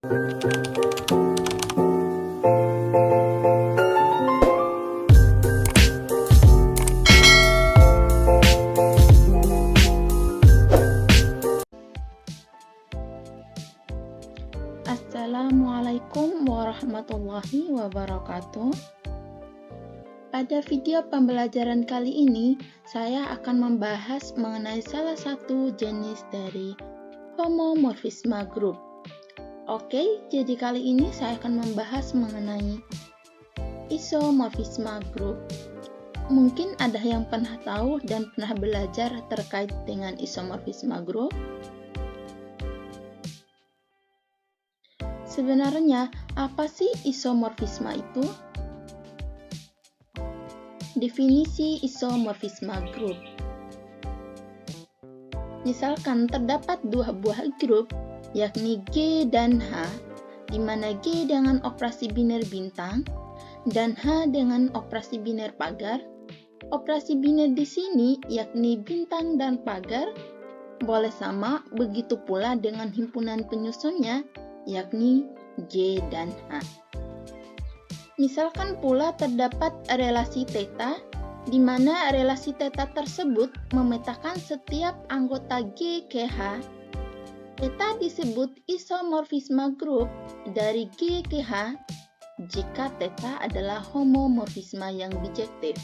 Assalamualaikum warahmatullahi wabarakatuh. Pada video pembelajaran kali ini, saya akan membahas mengenai salah satu jenis dari homomorfisme grup. Oke, jadi kali ini saya akan membahas mengenai isomorfisme grup. Mungkin ada yang pernah tahu dan pernah belajar terkait dengan isomorfisme grup. Sebenarnya, apa sih isomorfisme itu? Definisi isomorfisme grup. Misalkan terdapat dua buah grup, yakni G dan H, di mana G dengan operasi biner bintang dan H dengan operasi biner pagar. Operasi biner di sini yakni bintang dan pagar boleh sama, begitu pula dengan himpunan penyusunnya yakni G dan H. Misalkan pula terdapat relasi theta, di mana relasi theta tersebut memetakan setiap anggota G ke H. Theta disebut isomorfisme grup dari G ke H jika theta adalah homomorfisme yang bijektif.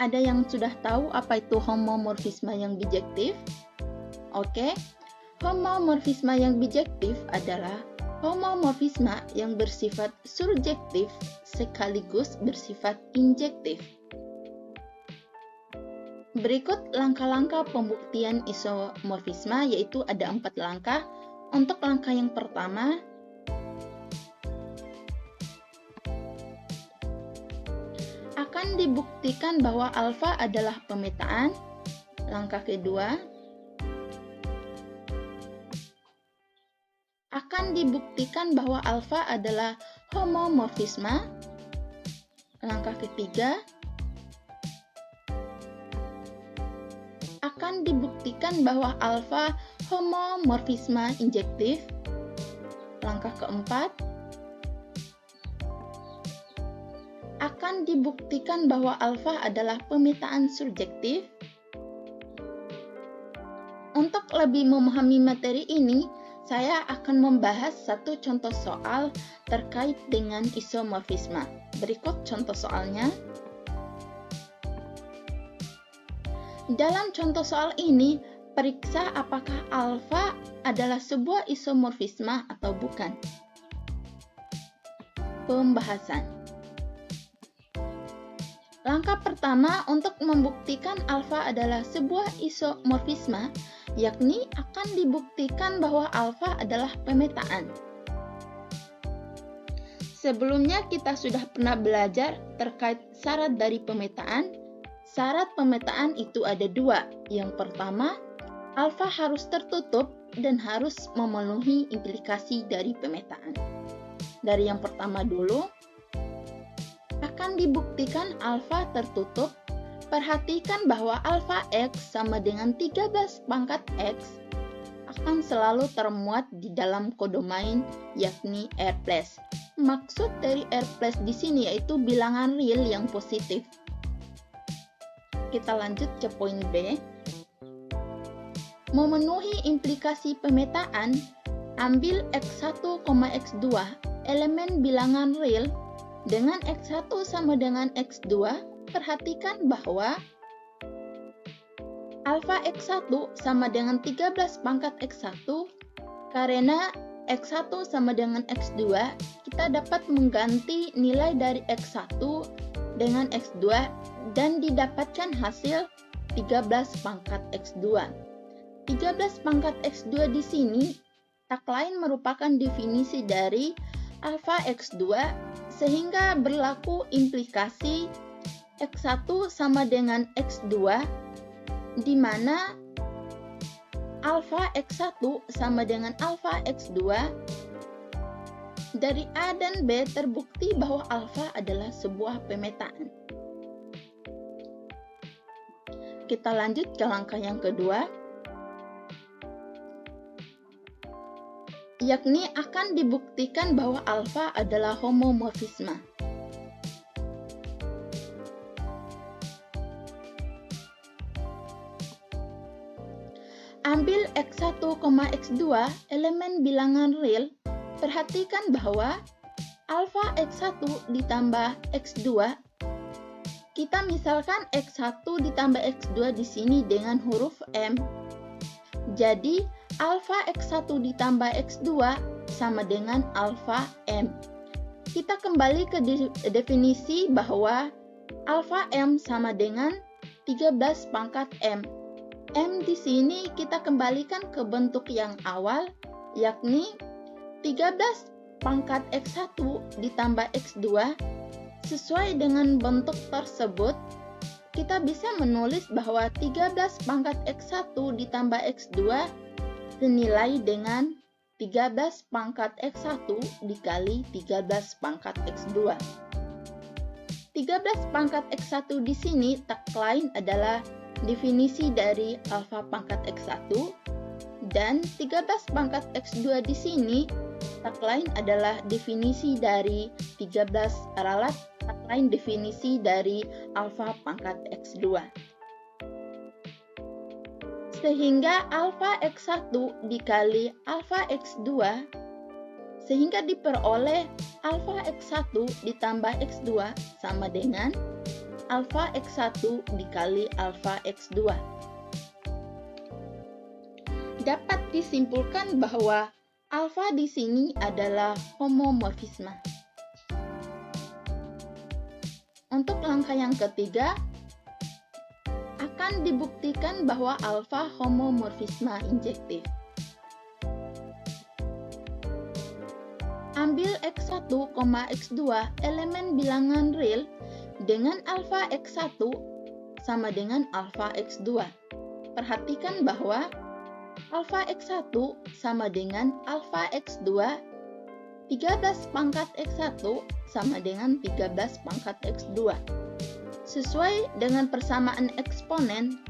Ada yang sudah tahu apa itu homomorfisme yang bijektif? Oke, homomorfisme yang bijektif adalah homomorfisme yang bersifat surjektif sekaligus bersifat injektif. Berikut langkah-langkah pembuktian isomorfisme, yaitu ada 4 langkah. Untuk langkah yang pertama, akan dibuktikan bahwa alfa adalah pemetaan. Langkah kedua, akan dibuktikan bahwa alfa adalah homomorfisme. Langkah ketiga, akan dibuktikan bahwa alfa homomorfisme injektif. Langkah keempat, akan dibuktikan bahwa alfa adalah pemetaan surjektif. Untuk lebih memahami materi ini, saya akan membahas satu contoh soal terkait dengan isomorfisme. Berikut contoh soalnya. Dalam contoh soal ini, periksa apakah alfa adalah sebuah isomorfisme atau bukan. Pembahasan. Langkah pertama untuk membuktikan alfa adalah sebuah isomorfisme, yakni akan dibuktikan bahwa alfa adalah pemetaan. Sebelumnya kita sudah pernah belajar terkait syarat dari pemetaan. Syarat pemetaan itu ada 2. Yang pertama, alfa harus tertutup dan harus memenuhi implikasi dari pemetaan. Dari yang pertama dulu, akan dibuktikan alfa tertutup. Perhatikan bahwa alfa X sama dengan 13 pangkat X akan selalu termuat di dalam kodomain yakni R+. Maksud dari R+ di sini yaitu bilangan real yang positif. Kita lanjut ke poin B. Memenuhi implikasi pemetaan, ambil X1, X2, elemen bilangan real dengan X1 sama dengan X2. Perhatikan bahwa alfa X1 sama dengan 13 pangkat X1, karena X1 sama dengan X2, kita dapat mengganti nilai dari X1 dengan X2 dan didapatkan hasil 13 pangkat X2. 13 pangkat X2 di sini tak lain merupakan definisi dari alfa X2, sehingga berlaku implikasi X1 sama dengan X2, di mana alfa X1 sama dengan alfa X2. Dari A dan B terbukti bahwa alfa adalah sebuah pemetaan. Kita lanjut ke langkah yang kedua, yakni akan dibuktikan bahwa alfa adalah homomorfisme. Ambil X1, X2 elemen bilangan real. Perhatikan bahwa alfa X1 ditambah X2. Kita misalkan X1 ditambah X2 di sini dengan huruf M. Jadi, alfa X1 ditambah X2 sama dengan alfa M. Kita kembali ke definisi bahwa alfa M sama dengan 13 pangkat M. M di sini kita kembalikan ke bentuk yang awal, yakni 13 pangkat X1 ditambah X2. Sesuai dengan bentuk tersebut, kita bisa menulis bahwa 13 pangkat X1 ditambah X2 senilai dengan 13 pangkat X1 dikali 13 pangkat X2. 13 pangkat X1 di sini tak lain adalah definisi dari alfa pangkat X1, dan 13 pangkat X2 di sini tak lain adalah definisi dari 13 ralat, tak lain definisi dari alfa pangkat X2. Sehingga alfa X1 dikali alfa X2 sehingga diperoleh alfa X1 ditambah X2 sama dengan alfa X1 dikali alfa X2. Dapat disimpulkan bahwa alfa di sini adalah homomorfisme. Untuk langkah yang ketiga, akan dibuktikan bahwa alfa homomorfisme injektif. Ambil X1, X2 elemen bilangan real dengan alfa X1 sama dengan alfa X2. Perhatikan bahwa alfa X1 sama dengan alfa X2, 13 pangkat X1 sama dengan 13 pangkat X2. Sesuai dengan persamaan eksponen,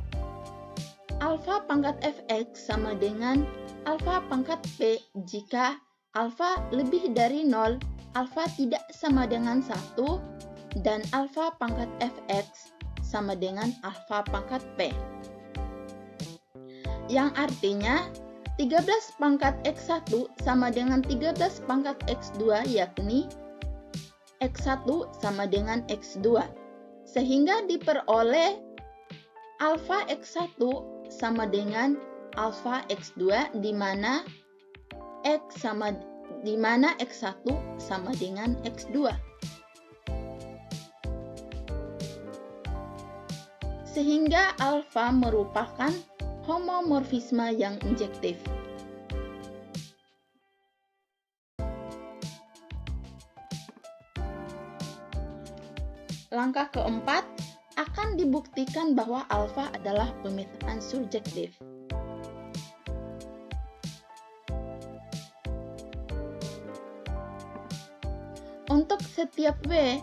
alfa pangkat Fx sama dengan alfa pangkat P jika alfa lebih dari 0, alfa tidak sama dengan 1, dan alfa pangkat Fx sama dengan alfa pangkat P. Yang artinya 13 pangkat X1 sama dengan 13 pangkat X2, yakni X1 sama dengan X2. Sehingga diperoleh alfa X1 sama dengan alfa X2 di mana X1 sama dengan X2. Sehingga alfa merupakan homomorfisme yang injektif. Langkah keempat, akan dibuktikan bahwa alfa adalah pemetaan surjektif. Untuk setiap W,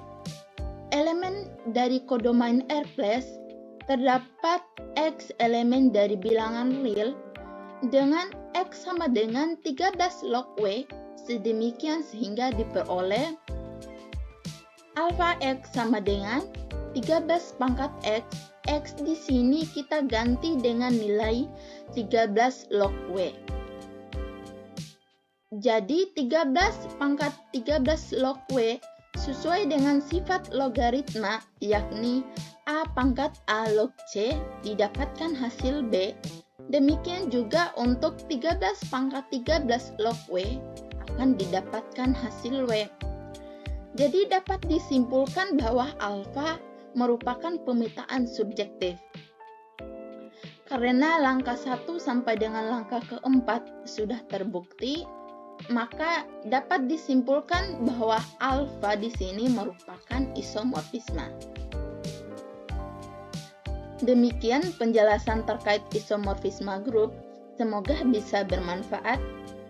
elemen dari kodomain R+, terdapat X elemen dari bilangan real dengan X sama dengan 13 log W, sedemikian sehingga diperoleh alfa X sama dengan 13 pangkat X. X di sini kita ganti dengan nilai 13 log W. Jadi 13 pangkat 13 log W sesuai dengan sifat logaritma, yakni A pangkat A log C didapatkan hasil B. Demikian juga untuk 13 pangkat 13 log W akan didapatkan hasil W. Jadi dapat disimpulkan bahwa alfa merupakan pemetaan subjektif. Karena langkah 1 sampai dengan langkah keempat sudah terbukti, maka dapat disimpulkan bahwa alfa di sini merupakan isomorfisme. Demikian penjelasan terkait isomorfisme grup. Semoga bisa bermanfaat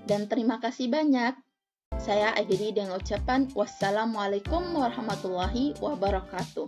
dan terima kasih banyak. Saya akhiri dengan ucapan wassalamualaikum warahmatullahi wabarakatuh.